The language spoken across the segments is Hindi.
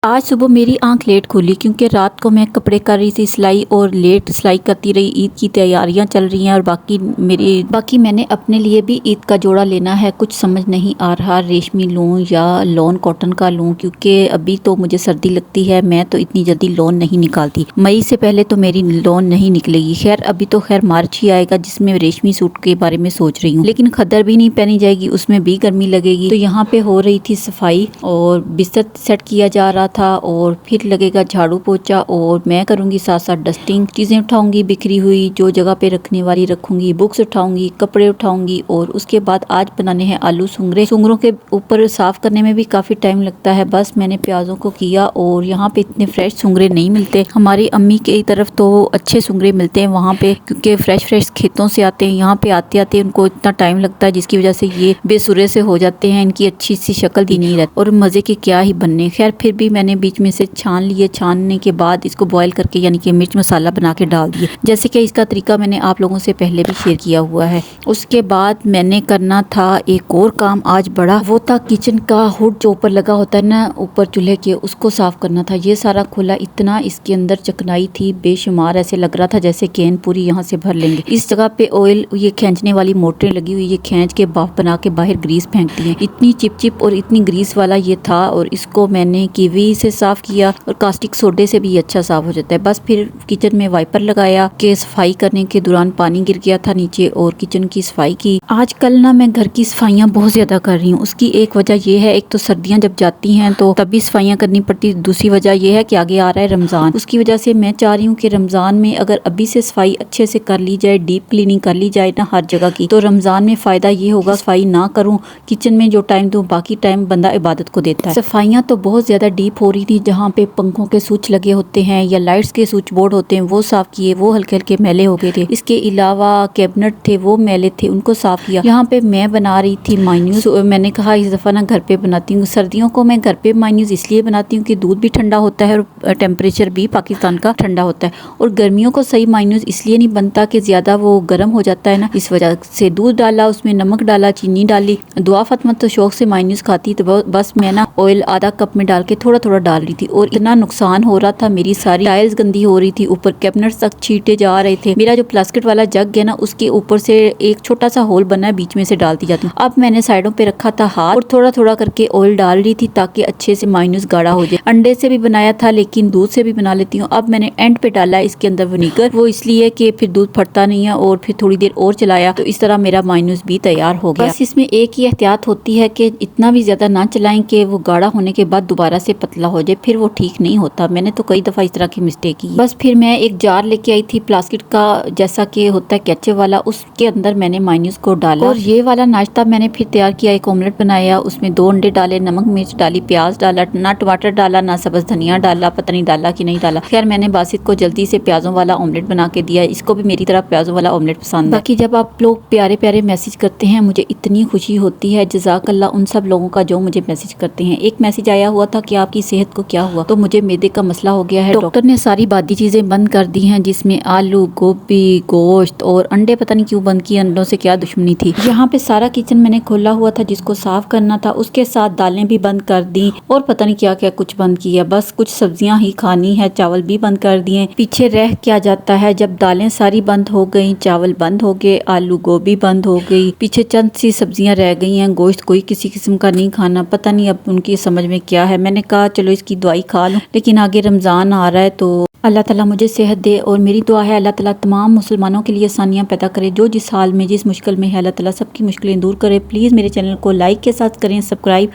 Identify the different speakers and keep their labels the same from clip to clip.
Speaker 1: आज सुबह मेरी आंख लेट खुली क्योंकि रात को मैं कपड़े कर रही थी सिलाई और लेट सिलाई करती रही। ईद की तैयारियां चल रही हैं और बाकी मैंने अपने लिए भी ईद का जोड़ा लेना है। कुछ समझ नहीं आ रहा रेशमी लूँ या लॉन कॉटन का लूँ, क्योंकि अभी तो मुझे सर्दी लगती है। मैं तो इतनी जल्दी लॉन नहीं निकालती, मई से पहले तो मेरी लॉन नहीं निकलेगी। खैर अभी तो खैर मार्च ही आएगा जिसमें रेशमी सूट के बारे में सोच रही हूँ, लेकिन खद्दर भी नहीं पहनी जाएगी, उसमें भी गर्मी लगेगी। तो यहाँ पे हो रही थी सफाई और बिस्तर सेट किया जा रहा था और फिर लगेगा झाड़ू पोछा और मैं करूंगी साथ साथ डस्टिंग। चीजें उठाऊंगी बिखरी हुई, जो जगह पे रखने वाली रखूंगी, बुक्स उठाऊंगी, कपड़े उठाऊंगी। और उसके बाद आज बनाने हैं आलू सुंगरे। सुंगरों के ऊपर साफ करने में भी काफी टाइम लगता है। बस मैंने प्याजों को किया और यहाँ पे इतने फ्रेश सुंगरे नहीं मिलते। हमारी अम्मी की तरफ तो अच्छे सुंगरे मिलते हैं वहाँ पे, क्योंकि फ्रेश खेतों से आते हैं। यहाँ पे आते आते उनको इतना टाइम लगता है जिसकी वजह से ये बेसुरे से हो जाते हैं, इनकी अच्छी सी शक्ल भी नहीं रहती और मजे के क्या ही बनने। खैर फिर भी मैंने बीच में से छान लिए। छानने के बाद इसको बॉईल करके यानी कि मिर्च मसाला बना के डाल दिए। जैसे कि इसका तरीका मैंने आप लोगों से पहले भी शेयर किया हुआ है। उसके बाद मैंने करना था एक और काम आज बड़ा, वो था किचन का हुड जो ऊपर लगा होता है ना ऊपर चूल्हे के, उसको साफ करना था। ये सारा खुला, इतना इसके अंदर चिकनाई थी बेशुमार। ऐसे लग रहा था जैसे कैन पूरी यहाँ से भर लेंगे। इस जगह पे ऑयल ये खींचने वाली मोटरें लगी हुई, ये खींच के बाफ बना के बाहर ग्रीस फेंकती है। इतनी चिपचिप और इतनी ग्रीस वाला ये था। और इसको मैंने कीवी से साफ किया और कास्टिक सोडे से भी अच्छा साफ हो जाता है। बस फिर किचन में वाइपर लगाया कि सफाई करने के दौरान पानी गिर गया था नीचे और किचन की सफाई की। आजकल ना मैं घर की सफाइयाँ बहुत ज्यादा कर रही हूँ। उसकी एक वजह यह है, एक तो सर्दियाँ जब जाती हैं तो तभी सफाइयाँ करनी पड़ती। दूसरी वजह यह है कि आगे आ रहा है रमजान, उसकी वजह से मैं चाह रही हूँ कि रमजान में अगर अभी से सफाई अच्छे से कर ली जाए, डीप क्लीनिंग कर ली जाए ना हर जगह की, तो रमजान में फायदा ये होगा सफाई ना करूँ, किचन में जो टाइम दूँ बाकी टाइम बंदा इबादत को देता है। सफाइयाँ तो बहुत ज्यादा डीप हो रही थी। जहाँ पे पंखों के स्विच लगे होते हैं या लाइट्स के स्विच बोर्ड होते हैं वो साफ किए, वो हल्के हल्के मैले हो गए थे। इसके अलावा कैबिनेट थे वो मैले थे, उनको साफ किया। यहाँ पे मैं बना रही थी मायन्यूज। मैंने कहा इस दफा ना घर पे बनाती हूँ। सर्दियों को मैं घर पे मायन्यूज इसलिए बनाती हूँ कि दूध भी ठंडा होता है और टेम्परेचर भी पाकिस्तान का ठंडा होता है। और गर्मियों को सही मायन्यूज इसलिए नहीं बनता कि ज्यादा वो गर्म हो जाता है ना, इस वजह से दूध डाला, उसमें नमक डाला, चीनी डाली। दुआ फातिमा तो शौक से मायन्यूज खाती, तो बस मैं ना ऑयल आधा कप में डाल के थोड़ा थोड़ा डाल रही थी। और इतना नुकसान हो रहा था, मेरी सारी टाइल्स गंदी हो रही थी, ऊपर कैबिनेट तक छींटे जा रहे थे। मेरा जो प्लास्टिक वाला जग है ना, उसके ऊपर से एक छोटा सा होल बना है, बीच में से डालती जाती हूँ। अब मैंने साइडों पे रखा था हाथ और थोड़ा थोड़ा करके ऑयल डाल रही थी ताकि अच्छे से मायन्यूज गाढ़ा हो जाए। अंडे से भी बनाया था लेकिन दूध से भी बना लेती हूँ। अब मैंने एंड पे डाला इसके अंदर विनीगर, वो इसलिए कि फिर दूध फटता नहीं है। और फिर थोड़ी देर और चलाया तो इस तरह मेरा मायन्यूज भी तैयार हो गया। बस इसमें एक ही एहतियात होती है कि इतना भी ज्यादा ना चलाएं कि वो गाढ़ा होने के बाद दोबारा से पतला हो जाए, फिर वो ठीक नहीं होता। मैंने तो कई दफा इस तरह की मिस्टेक की। बस फिर मैं एक जार लेके आई थी प्लास्टिक का, जैसा कि होता है केचप वाला, उसके अंदर मैंने मायन्यूज को डाला। और ये वाला नाश्ता मैंने फिर तैयार किया। एक ऑमलेट बनाया, उसमें 2 अंडे डाले, नमक मिर्च डाली, प्याज डाला, ना टमाटर डाला ना सब्ज धनिया डाला, पता नहीं डाला कि नहीं डाला। खैर मैंने बासित को जल्दी से प्याजों वाला ऑमलेट बना के दिया। इसको भी मेरी तरह प्याजों वाला ऑमलेट पसंद है। बाकी जब आप लोग प्यारे प्यारे मैसेज करते हैं मुझे इतनी खुशी होती है। जज़ाकल्लाह उन सब लोगों का जो मुझे मैसेज करते हैं। एक मैसेज आया हुआ था कि आपकी सेहत को क्या हुआ, तो मुझे मैदे का मसला हो गया है, डॉक्टर ने सारी बादी चीजें बंद कर दी हैं, जिसमें आलू, गोभी, गोश्त और अंडे। पता नहीं क्यों बंद किए, अंडों से क्या दुश्मनी थी। यहाँ पे सारा किचन मैंने खोला हुआ था जिसको साफ करना था, उसके साथ दालें भी बंद कर दी और पता नहीं क्या क्या कुछ बंद किया। बस कुछ सब्जियां ही खानी है, चावल भी बंद कर दिए। पीछे रह क्या जाता है, जब दालें सारी बंद हो गई, चावल बंद हो गए, आलू गोभी बंद हो गई, पीछे चंद सी सब्जियां रह गई हैं। गोश्त कोई किसी किस्म का नहीं खाना, पता नहीं अब उनकी समझ में क्या है। मैंने कहा चलो इसकी दवाई खा लूं, लेकिन आगे रमजान आ रहा है तो अल्लाह ताला मुझे सेहत दे। और मेरी दुआ है अल्लाह ताला तमाम मुसलमानों के लिए आसानियाँ पैदा करे, जो जिस हाल में जिस मुश्किल में है अल्लाह ताला सबकी मुश्किलें दूर करे। प्लीज़ मेरे चैनल को लाइक के साथ करें, सब्सक्राइब,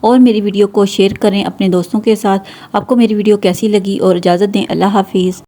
Speaker 1: और मेरी वीडियो को शेयर करें अपने दोस्तों के साथ। आपको मेरी वीडियो कैसी लगी और इजाज़त दें, अल्लाह हाफिज़।